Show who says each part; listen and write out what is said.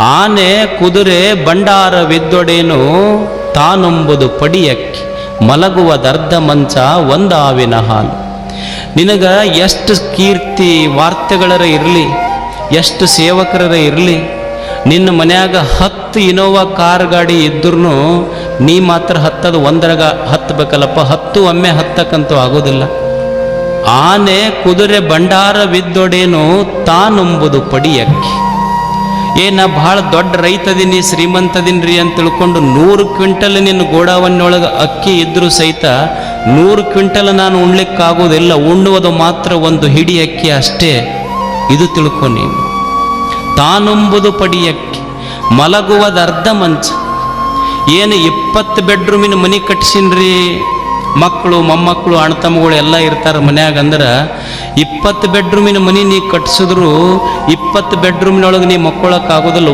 Speaker 1: ಆನೆ ಕುದುರೆ ಬಂಡಾರವಿದ್ದೊಡೇನು ತಾನೊಂಬುದು ಪಡಿಯಕ್ಕಿ ಮಲಗುವುದರ್ಧ ಮಂಚ ಒಂದಾವಿನ ಹಾಲು. ನಿನಗ ಎಷ್ಟು ಕೀರ್ತಿ ವಾರ್ತೆಗಳರ ಇರಲಿ, ಎಷ್ಟು ಸೇವಕರರ ಇರಲಿ, ನಿನ್ನ ಮನ್ಯಾಗ 10 ಇನೋವಾ ಕಾರ್ ಗಾಡಿ ಇದ್ರೂ ನೀ ಮಾತ್ರ ಹತ್ತದ ಒಂದರಾಗ ಹತ್ತಬೇಕಲ್ಲಪ್ಪ. 10 ಒಮ್ಮೆ ಹತ್ತಕ್ಕಂತೂ ಆಗೋದಿಲ್ಲ. ಆನೆ ಕುದುರೆ ಬಂಡಾರವಿದ್ದೊಡೇನು ತಾನೊಂಬುದು ಪಡಿಯಕ್ಕಿ. ನಾ ಭಾಳ ದೊಡ್ಡ ರೈತದೀನಿ, ಶ್ರೀಮಂತದಿನ್ರಿ ಅಂತ ತಿಳ್ಕೊಂಡು 100 ಕ್ವಿಂಟಲ್ ನಿನ್ನ ಗೋಡಾವನ್ನೊಳಗೆ ಅಕ್ಕಿ ಇದ್ರೂ ಸಹಿತ 100 ಕ್ವಿಂಟಲ್ ನಾನು ಉಣ್ಲಿಕ್ಕಾಗೋದಿಲ್ಲ. ಉಣ್ಣುವುದು ಮಾತ್ರ ಒಂದು ಹಿಡಿ ಅಕ್ಕಿ ಅಷ್ಟೇ. ಇದು ತಿಳ್ಕೊ ನೀನು. ತಾನೊಂಬುದು ಪಡಿಯಕ್ಕಿ ಮಲಗುವುದರ್ಧ ಮಂಚ. 20 ಬೆಡ್ರೂಮಿನ ಮನೆ ಕಟ್ಸಿನ್ರಿ, ಮಕ್ಕಳು ಮೊಮ್ಮಕ್ಕಳು ಅಣ್ಣ ತಮ್ಮಗಳು ಎಲ್ಲ ಇರ್ತಾರೆ ಮನ್ಯಾಗ. ಅಂದ್ರೆ 20 ಬೆಡ್ರೂಮಿನ ಮನೆ ನೀ ಕಟ್ಸಿದ್ರು 20 ಬೆಡ್ರೂಮಿನೊಳಗೆ ನೀ ಮಕ್ಕೊಳಕ್ಕಾಗೋದಿಲ್ಲ.